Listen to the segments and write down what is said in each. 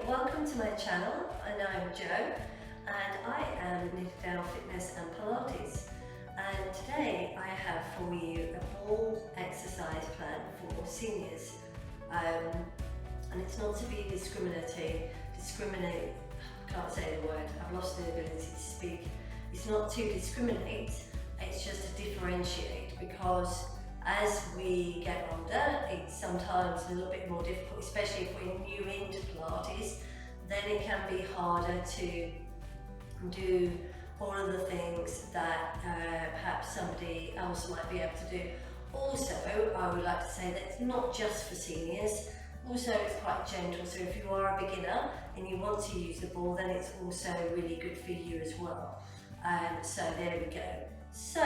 welcome to my channel, and I'm Jo, and I am Nittedale Fitness and Pilates. And today I have for you a ball exercise plan for seniors. And it's not to be can't say the word, I've lost the ability to speak. It's not to discriminate, it's just to differentiate, because as we get older, it's sometimes a little bit more difficult, especially if we're new into Pilates, then it can be harder to do all of the things that perhaps somebody else might be able to do. Also, I would like to say that it's not just for seniors, also it's quite gentle, so if you are a beginner and you want to use the ball, then it's also really good for you as well. So there we go. So,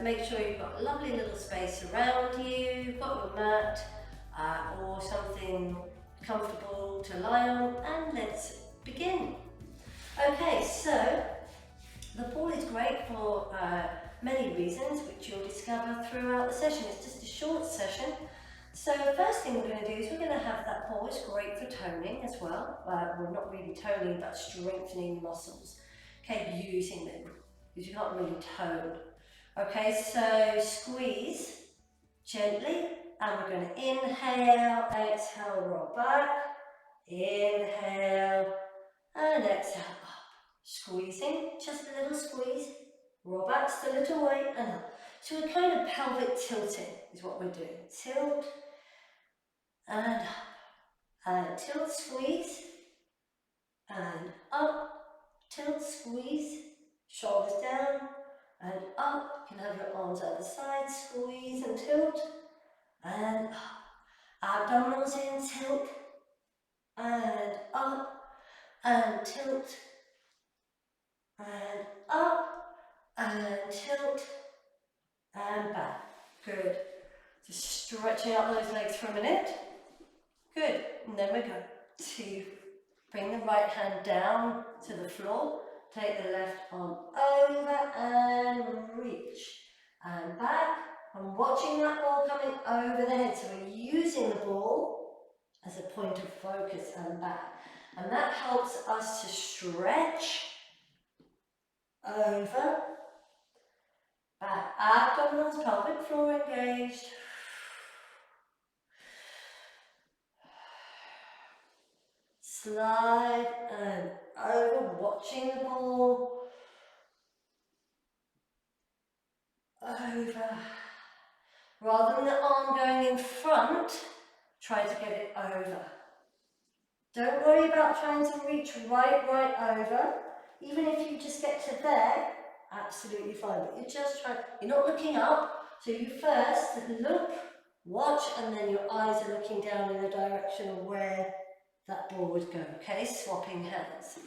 make sure you've got a lovely little space around you, you've got your mat or something comfortable to lie on, and let's begin. Okay, so the ball is great for many reasons, which you'll discover throughout the session. It's just a short session. So the first thing we're going to do is we're going to have that ball. It's great for toning as well. Well, not really toning, but strengthening muscles. Okay, using them, because you can't really tone. Okay, so squeeze gently, and we're going to inhale, exhale, roll back, inhale, and exhale up. Squeezing, just a little squeeze, roll back just a little way, and up. So we're kind of pelvic tilting is what we're doing. Tilt, and up, and tilt, squeeze, and up, tilt, squeeze, shoulders down, and up. You can have your arms either side, squeeze and tilt, and up. Abdominals in, tilt, and up, and tilt, and up, and tilt, and back. Good. Just stretching out those legs for a minute. Good. And then we're going to bring the right hand down to the floor. Take the left arm over and reach. And back. And watching that ball coming over the head. So we're using the ball as a point of focus and back. And that helps us to stretch over, back. Abdominals, pelvic floor engaged. Slide and over, watching the ball. Over. Rather than the arm going in front, try to get it over. Don't worry about trying to reach right over. Even if you just get to there, absolutely fine. But you're just trying, you're not looking up. So you first look, watch, and then your eyes are looking down in the direction of where that ball would go. Okay, swapping hands.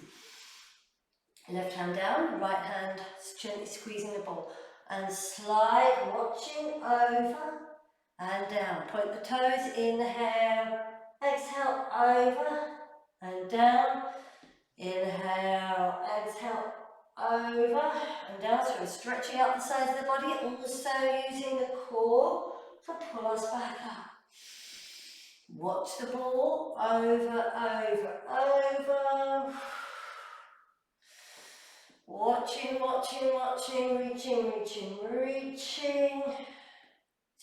Left hand down, right hand gently squeezing the ball. And slide, watching over and down. Point the toes, inhale, exhale, over and down. Inhale, exhale, over and down. So we're stretching out the sides of the body, also using the core to pull us back up. Watch the ball, over. Watching, reaching.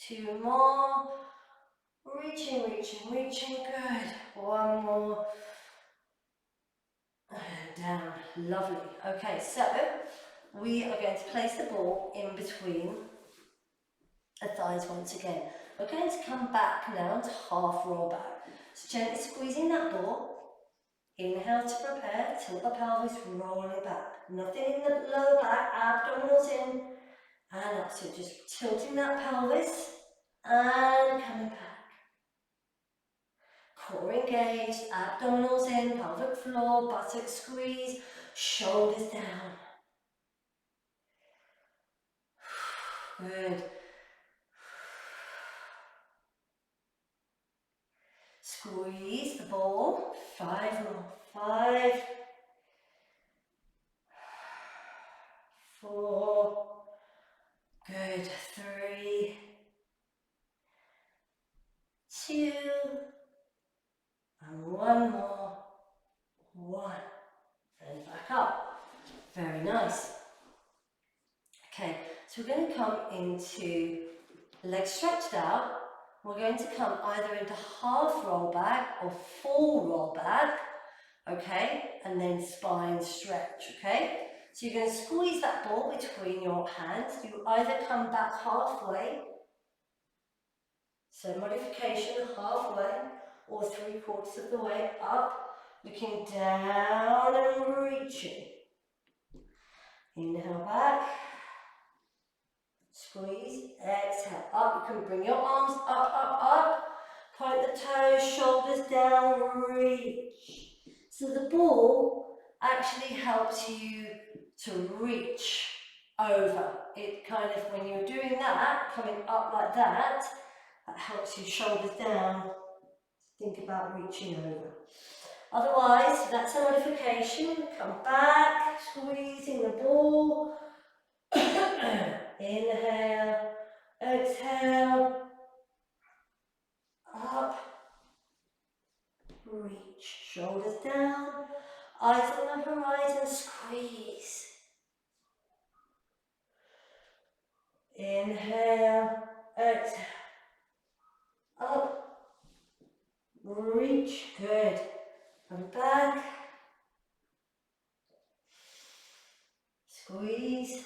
Two more. Reaching, good. One more. And down, lovely. Okay, so we are going to place the ball in between the thighs once again. We're going to come back now to half roll back. So gently squeezing that ball. Inhale to prepare, tilt the pelvis, rolling it back. Nothing in the lower back, abdominals in and up. So just tilting that pelvis and coming back. Core engaged, abdominals in, pelvic floor, buttock squeeze, shoulders down. Good. Squeeze the ball. 5 more. 5, 4, good. 3, 2, and one more. Very nice. Okay, so we're going to come into legs stretched out. We're going to come either into half roll back or full roll back, okay, and then spine stretch, okay. So you're going to squeeze that ball between your hands. You either come back halfway, so modification halfway, or 3/4 of the way up, looking down and reaching. Inhale back, squeeze, exhale up. You can bring your arms up, point the toes, shoulders down, reach. So the ball actually helps you to reach over. It kind of, when you're doing that, coming up like that, that helps you shoulders down. Think about reaching over. Otherwise, that's a modification. Come back, squeezing the ball. Inhale, exhale, up, reach, shoulders down, eyes on the horizon, squeeze. Inhale, exhale, up, reach, good. Come back, squeeze,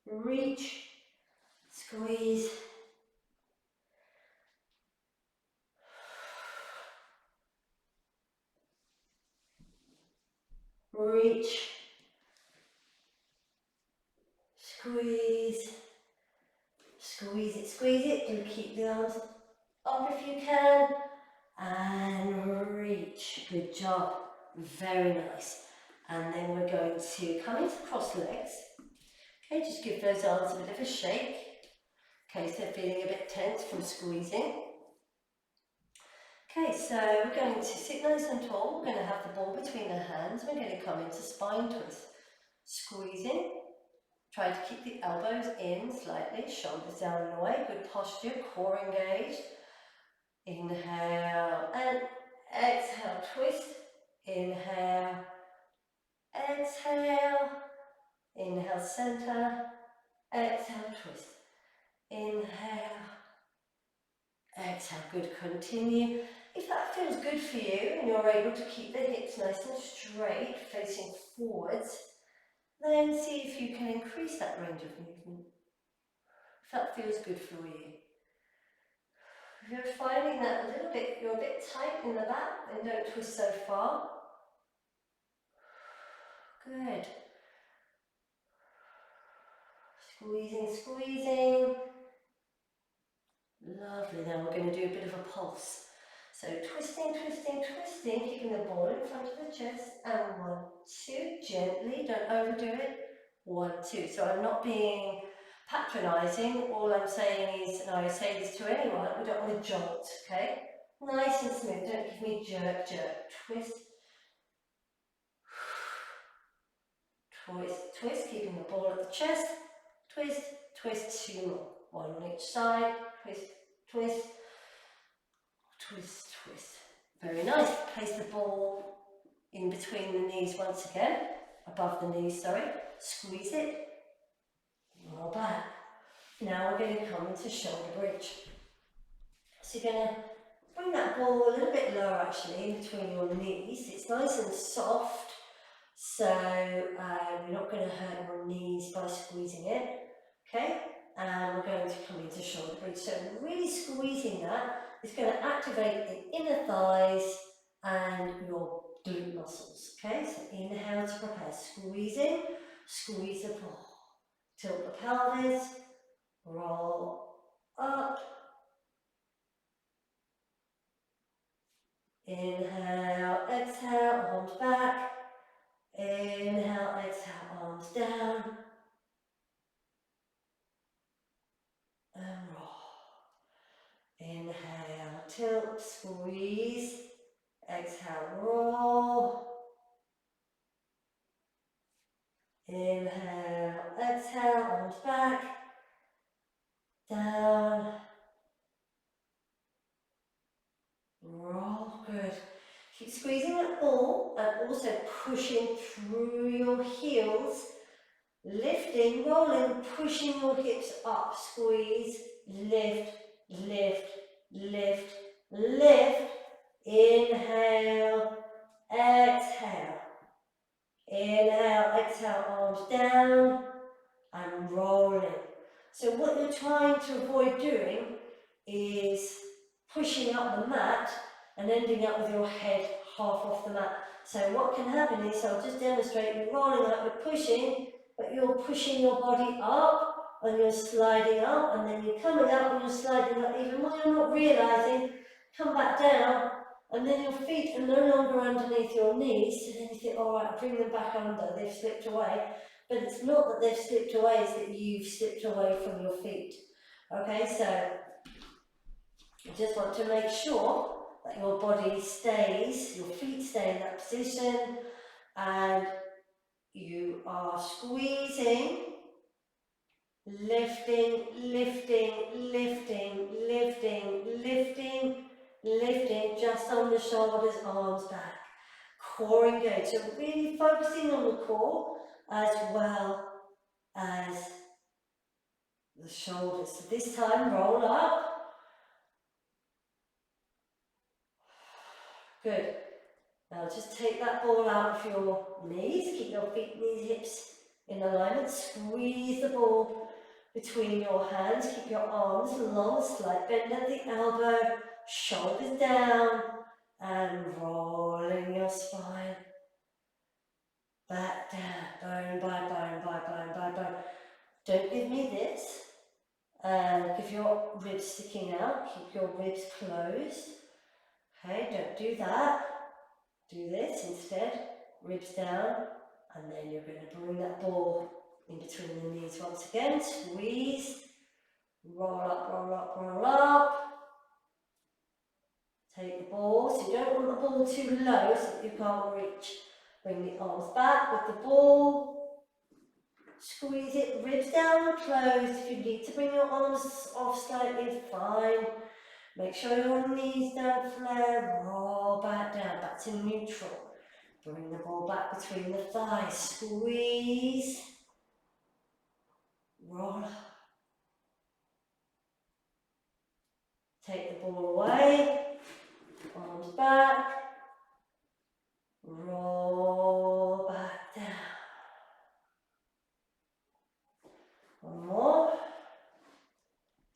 reach, squeeze, reach, squeeze, squeeze it, do keep the arms up if you can, and reach, good job, very nice. And then we're going to come into cross legs, okay, just give those arms a bit of a shake, okay, so they're feeling a bit tense from squeezing. Okay, so we're going to sit nice and tall, we're going to have the ball between the hands, we're going to come into spine twist, squeezing, try to keep the elbows in slightly, shoulders down and away, good posture, core engaged. Inhale and exhale, twist, inhale, exhale, inhale, center, exhale, twist, inhale, exhale, good, continue. If that feels good for you and you're able to keep the hips nice and straight, facing forwards, then see if you can increase that range of movement. If that feels good for you. If you're finding that you're a bit tight in the back, then don't twist so far. Good. Squeezing, squeezing. Lovely. Now we're going to do a bit of a pulse. So twisting, twisting, twisting, keeping the ball in front of the chest. And 1, 2, gently, don't overdo it. 1, 2. So I'm not being patronising. All I'm saying is, and I say this to anyone, we don't want to jolt, okay? Nice and smooth. Don't give me jerk, jerk. Twist. Twist, twist, keeping the ball at the chest. Twist, twist, 2 more. 1 on each side. Twist, twist, twist, twist. Very nice. Place the ball in between the knees once again. Above the knees, sorry. Squeeze it. Roll back. Now we're going to come into shoulder bridge. So you're going to bring that ball a little bit lower actually in between your knees. It's nice and soft. So you're not going to hurt your knees by squeezing it, okay? And we're going to come into shoulder bridge. So really squeezing that is going to activate the inner thighs and your glute muscles, okay? So inhale to prepare, squeezing, squeeze the ball, tilt the pelvis, roll up, inhale, exhale, arms back, inhale, exhale, arms down, and roll. Inhale, tilt, squeeze, exhale, roll. Inhale, exhale, arms back, down, roll, good. Keep squeezing that ball and also pushing through your heels, lifting, rolling, pushing your hips up, squeeze, lift, lift, lift, lift, inhale, exhale, inhale, exhale, arms down and rolling. So what you're trying to avoid doing is pushing up the mat and ending up with your head half off the mat. So what can happen is, I'll just demonstrate, you're rolling up, you're pushing, but you're pushing your body up and you're sliding up, and then you're coming up and you're sliding up, even when you're not realising, come back down, and then your feet are no longer underneath your knees, so then you think, all right, bring them back under, they've slipped away. But it's not that they've slipped away, it's that you've slipped away from your feet. Okay, so you just want to make sure that your body stays, your feet stay in that position, and you are squeezing, lifting, lifting, lifting, lifting, lifting, lifting, just on the shoulders, arms back. Core engaged. So really focusing on the core as well as the shoulders. So this time, roll up. Good. Now just take that ball out of your knees. Keep your feet, knees, hips in alignment. Squeeze the ball between your hands. Keep your arms long, slight bend at the elbow, shoulders down, and rolling your spine back down, bone by bone by bone by bone. Don't give me this. Give your ribs sticking out, keep your ribs closed. Okay, don't do that. Do this instead, ribs down, and then you're going to bring that ball in between the knees once again. Squeeze, roll up, roll up, roll up. Take the ball, so you don't want the ball too low so that you can't reach. Bring the arms back with the ball. Squeeze it, ribs down and closed. If you need to bring your arms off slightly, fine. Make sure your knees don't flare, roll back down, back to neutral. Bring the ball back between the thighs, squeeze, roll up. Take the ball away, arms back, roll back down. One more,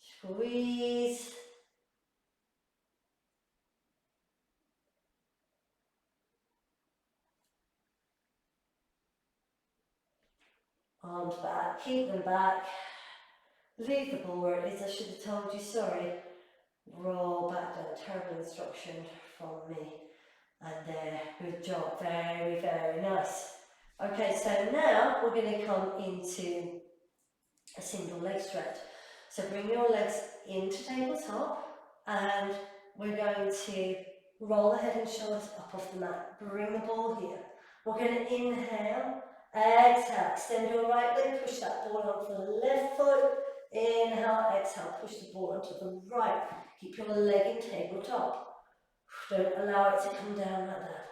squeeze, arms back, keep them back, leave the ball where it is. I should have told you, sorry. Roll back down, terrible instruction from me. And there, good job, very, very nice. Okay, so now we're going to come into a single leg stretch. So bring your legs into tabletop, and we're going to roll the head and shoulders up off the mat. Bring the ball here. We're going to inhale, exhale, extend your right leg, push that ball onto the left foot. Inhale, exhale, push the ball onto the right. Keep your leg in tabletop. Don't allow it to come down like that.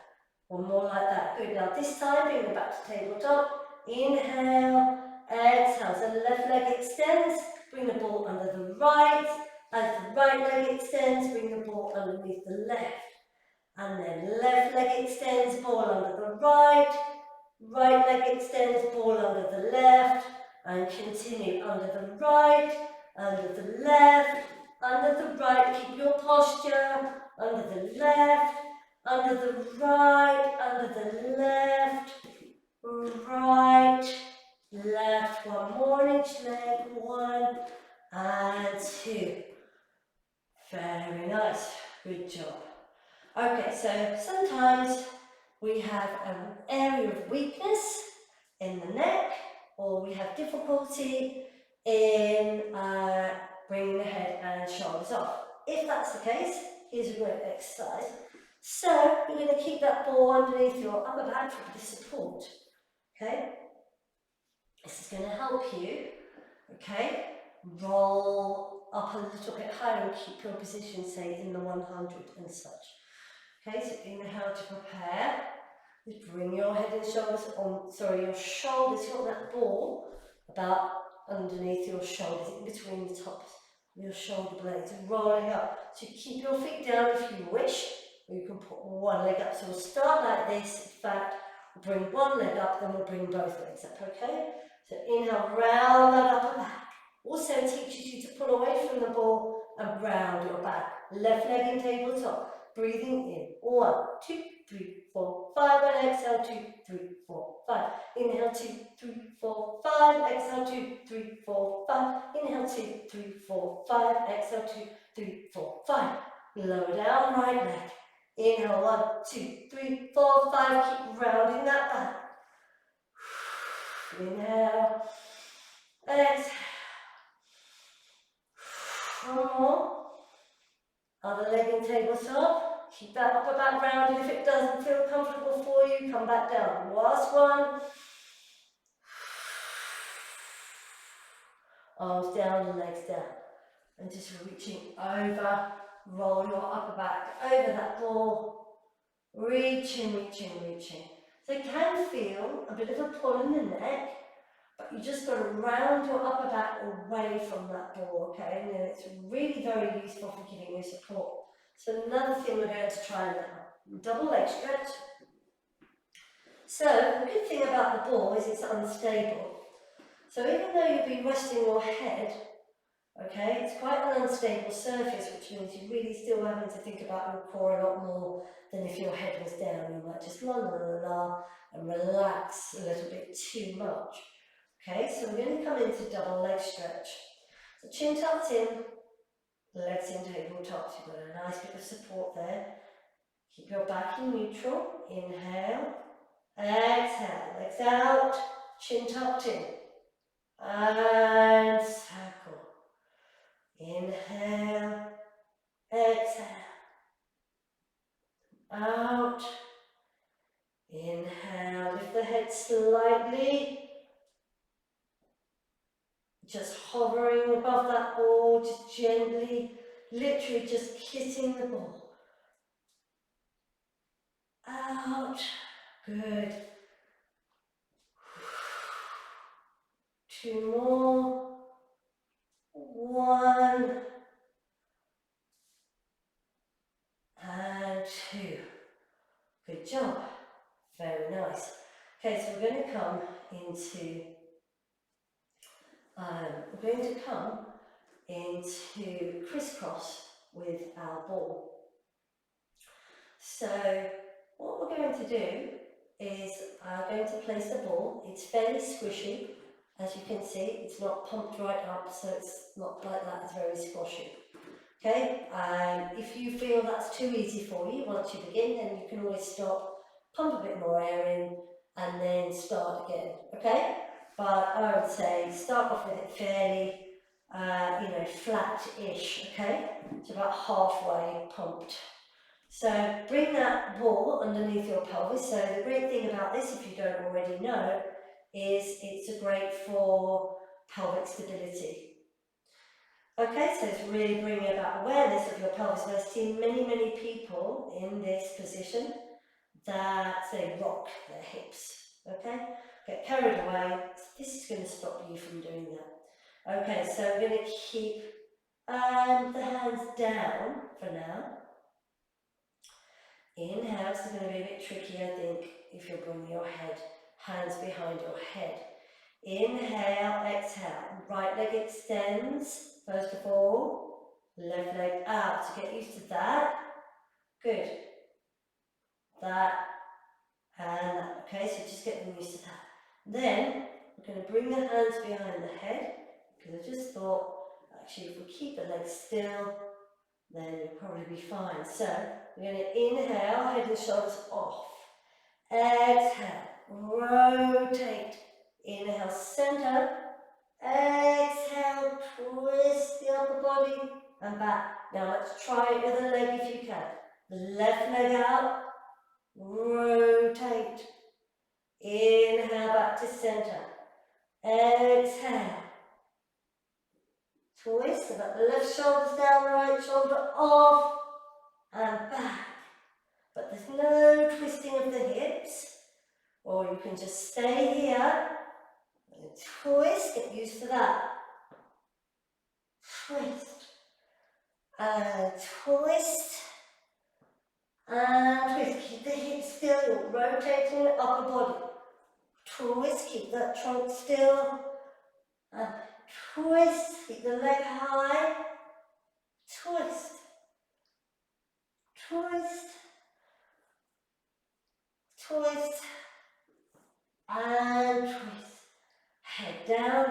One more like that. Good. Now this time, bring it back to tabletop. Inhale, exhale. So the left leg extends. Bring the ball under the right. As the right leg extends, bring the ball underneath the left. And then left leg extends, ball under the right. Right leg extends, ball under the left. And continue under the right, under the left, under the right. Keep your posture. Under the left, under the right, under the left, right, left. One more in each leg. 1 and 2. Very nice. Good job. Okay, so sometimes we have an area of weakness in the neck, or we have difficulty in bringing the head and shoulders off. If that's the case, here's a great exercise. So you're going to keep that ball underneath your upper back for the support. Okay? This is going to help you. Okay? Roll up a little bit higher and keep your position, say, in the 100 and such. Okay, so inhale to prepare. Just bring your head and shoulders on, your shoulders, you've got that ball about underneath your shoulders, in between the tops of your shoulder blades, rolling up. So keep your feet down if you wish, or you can put one leg up. So we'll start like this. In fact, we'll bring one leg up, then we'll bring both legs up, okay? So inhale, round that upper back. Also teaches you to pull away from the ball and round your back. Left leg in tabletop. Breathing in. 1, 2, 3, 4, 5. And exhale. 2, 3, 4, 5. Inhale. 2, 3, 4, 5. Exhale. 2, 3, 4, 5. Inhale. 2, 3, 4, 5. Exhale. 2, 3, 4, 5. Lower down right leg. Inhale. 1, 2, 3, 4, 5. Keep rounding that back. Inhale. Exhale. One more. Other leg in tabletop. Keep that upper back rounded. If it doesn't feel comfortable for you, come back down. Last one. Arms down, legs down. And just reaching over. Roll your upper back over that ball. Reaching, reaching, reaching. So it can feel a bit of a pull in the neck, but you just got to round your upper back away from that ball, okay? And then it's really very useful for giving you support. So another thing we're going to try now, double leg stretch. So the good thing about the ball is it's unstable. So even though you'll be resting your head, okay, it's quite an unstable surface, which means you're really still having to think about your core a lot more than if your head was down. You might just la la la la and relax a little bit too much. Okay, so we're going to come into double leg stretch. So chin tucked in, legs in tabletop. So you've got a nice bit of support there. Keep your back in neutral. Inhale, exhale, legs out, chin tucked in, and circle. Inhale, exhale, out. Inhale, lift the head slightly. Just hovering above that ball, just gently, literally just kissing the ball. Out. Good. 2 more. 1. And 2. Good job. Very nice. Okay, so we're going to come into crisscross with our ball. So what we're going to do is going to place the ball. It's fairly squishy, as you can see. It's not pumped right up, so it's not like that. It's very squashy. Okay, if you feel that's too easy for you once you begin, then you can always stop, pump a bit more air in, and then start again. Okay, but I would say start off with it fairly, flat-ish. Okay, it's about halfway pumped. So bring that ball underneath your pelvis. So the great thing about this, if you don't already know, is it's great for pelvic stability. Okay, so it's really bringing about awareness of your pelvis. I've seen many, many people in this position that they rock their hips. Okay, get carried away. This is going to stop you from doing that. Okay, so we're going to keep the hands down for now. Inhale, this is going to be a bit tricky, I think, if you're bringing your hands behind your head. Inhale, exhale, right leg extends, first of all, left leg out, so get used to that. Good. That, and that, okay, so just getting used to that. Then, we're going to bring the hands behind the head, because I just thought, actually, if we keep the legs still, then you'll probably be fine. So, we're going to inhale, head and shoulders off. Exhale, rotate. Inhale, center. Exhale, twist the upper body and back. Now let's try it with a leg if you can. Left leg out, rotate. Inhale, back to center. Exhale. Twist, so that the left shoulder's down, the right shoulder off, and back. there's no twisting of the hips, or you can just stay here and twist, get used to that. Twist, and twist, and twist. Keep the hips still, you're rotating the upper body. Twist, keep that trunk still, and twist, keep the leg high, twist, twist, twist, and twist. Head down,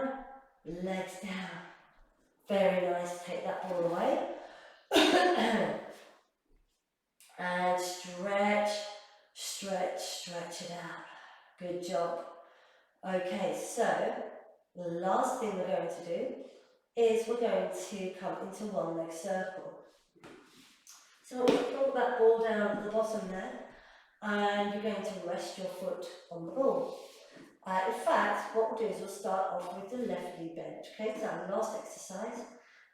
legs down. Very nice, take that ball away. And stretch, stretch, stretch it out. Good job. Okay, so the last thing we're going to do is we're going to come into one leg circle. So we're going to pull that ball down at the bottom there, and you're going to rest your foot on the ball. In fact, what we'll do is we'll start off with the left knee bent. Okay, so our last exercise.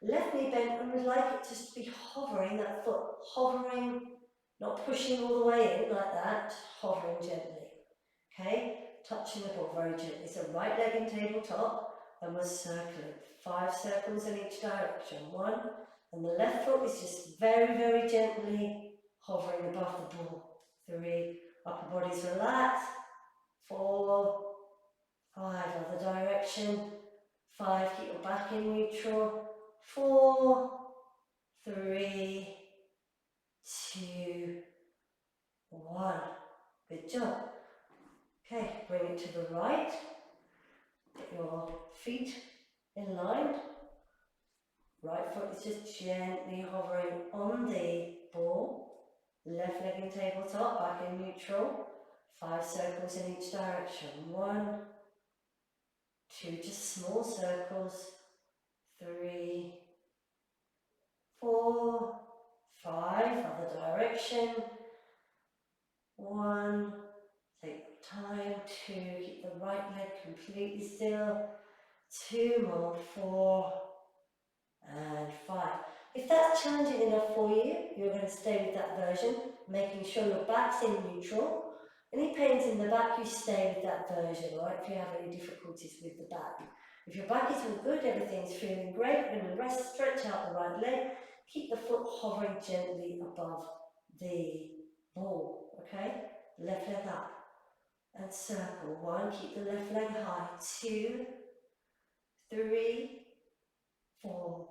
Left knee bent, and we'd like it just to be hovering, that foot hovering, not pushing all the way in like that, hovering gently. Okay, touching the ball very gently. So right leg in tabletop, and we're circling. 5 circles in each direction. 1, and the left foot is just very, very gently hovering above the ball. 3, upper body's relaxed. 4, 5, other direction. 5, keep your back in neutral. 4, 3, 2, 1. Good job. Okay, bring it to the right. Get your feet in line. Right foot is just gently hovering on the ball. Left leg in tabletop, back in neutral. 5 circles in each direction. 1, 2, just small circles. 3, 4, 5, other direction. 1, take time. 2, keep the right leg completely still. 2 more. 4, and 5. If that's challenging enough for you, you're going to stay with that version, making sure your back's in neutral. Any pains in the back, you stay with that version, right? If you have any difficulties with the back. If your back is all good, everything's feeling great, you're going to rest, stretch out the right leg, keep the foot hovering gently above the ball, okay? Left leg up and circle. 1, keep the left leg high. 2, 3, 4,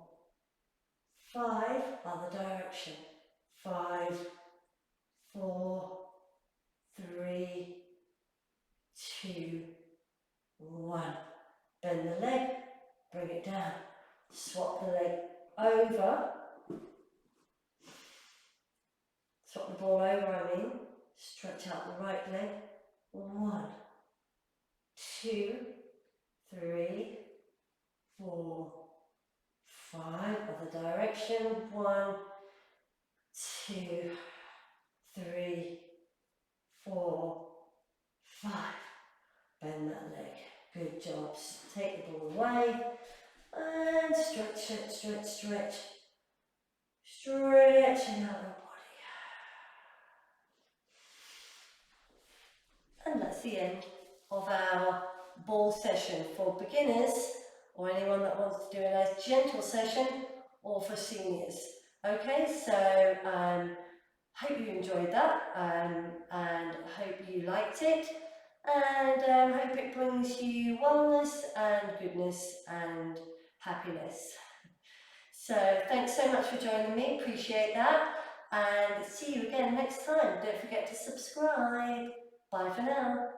5, other direction. 5, 4, 3, 2, 1. Bend the leg, bring it down. Swap the leg over. Swap the ball over, I mean. Stretch out the right leg. 1, 2, 3, 4, 5, other direction. 1, 2, 3, 4, 5. Bend that leg. Good job. Take the ball away and stretch, stretch, stretch, stretch. Stretching out the body. And that's the end of our ball session for beginners or anyone that wants to do a nice gentle session, or for seniors. Okay, so hope you enjoyed that and hope you liked it, and hope it brings you wellness and goodness and happiness. So thanks so much for joining me, appreciate that, and see you again next time. Don't forget to subscribe. Bye for now.